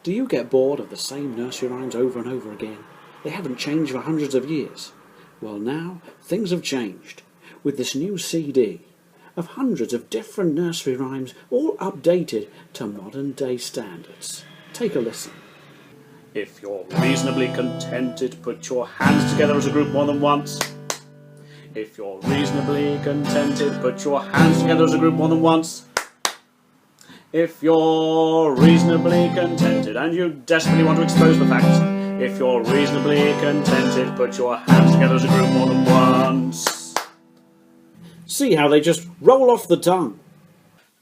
Do you get bored of the same nursery rhymes over and over again? They haven't changed for hundreds of years. Well, now things have changed with this new CD of hundreds of different nursery rhymes, all updated to modern day standards. Take a listen. If you're reasonably contented, put your hands together as a group more than once. If you're reasonably contented, put your hands together as a group more than once. If you're reasonably contented and you desperately want to expose the facts. If you're reasonably contented, put your hands together as a group more than once. See how they just roll off the tongue.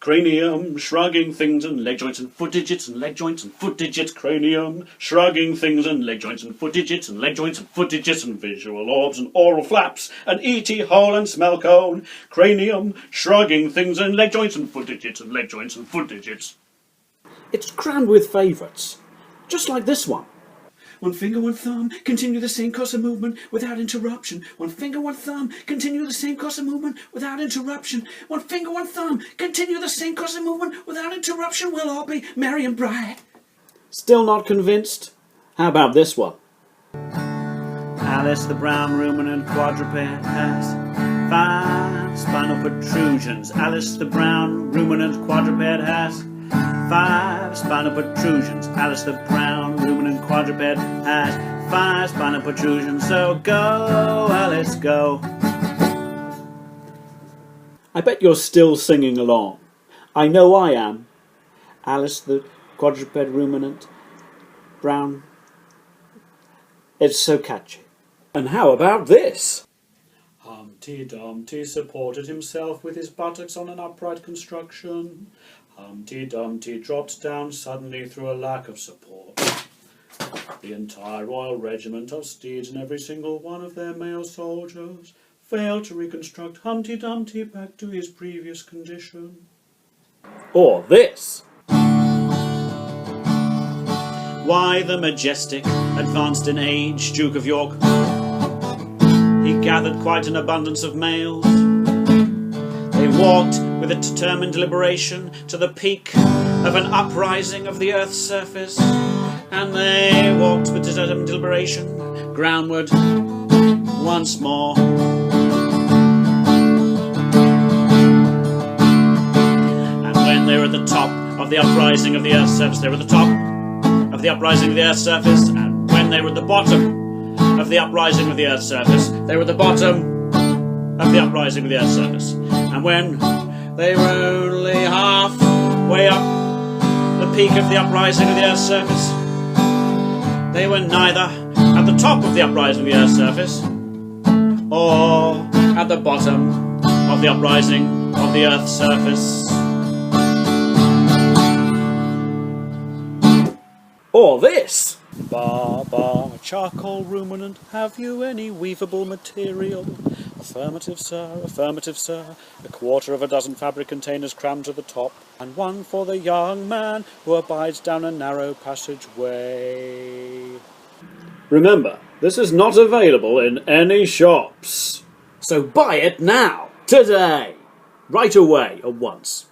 Cranium, shrugging things and leg joints and foot digits and leg joints and foot digits. Cranium, shrugging things and leg joints and foot digits and leg joints and foot digits and visual orbs and oral flaps and E.T. hole and smell cone. Cranium, shrugging things and leg joints and foot digits and leg joints and foot digits. It's crammed with favourites, just like this one. One finger, one thumb, continue the same course of movement without interruption. One finger, one thumb, continue the same course of movement without interruption. One finger, one thumb, continue the same course of movement without interruption. We'll all be merry and bright. Still not convinced? How about this one? Alice the brown ruminant quadruped has 5 spinal protrusions. Alice the brown ruminant quadruped has 5 spinal protrusions. Alice the brown ruminant quadruped has 5 spinal protrusions. So go, Alice, go. I bet you're still singing along. I know I am. Alice the quadruped ruminant, brown. It's so catchy. And how about this? Humpty Dumpty supported himself with his buttocks on an upright construction. Humpty Dumpty dropped down suddenly through a lack of support. The entire royal regiment of steeds and every single one of their male soldiers failed to reconstruct Humpty Dumpty back to his previous condition. Or this. Why the majestic, advanced in age, Duke of York, he gathered quite an abundance of males. They walked with a determined deliberation to the peak of an uprising of the earth's surface, and they walked with determined deliberation groundward once more. And when they were at the top of the uprising of the earth's surface, they were at the top of the uprising of the earth's surface, and when they were at the bottom of the uprising of the earth's surface, they were at the bottom of the uprising of the earth's surface. And when they were only halfway up the peak of the uprising of the earth's surface, they were neither at the top of the uprising of the earth's surface or at the bottom of the uprising of the earth's surface. Or this. Baba, charcoal ruminant, have you any weavable material? Affirmative, sir, affirmative, sir. 1/4 dozen fabric containers crammed to the top, and one for the young man who abides down a narrow passageway. Remember, this is not available in any shops. So buy it now, today, right away, at once.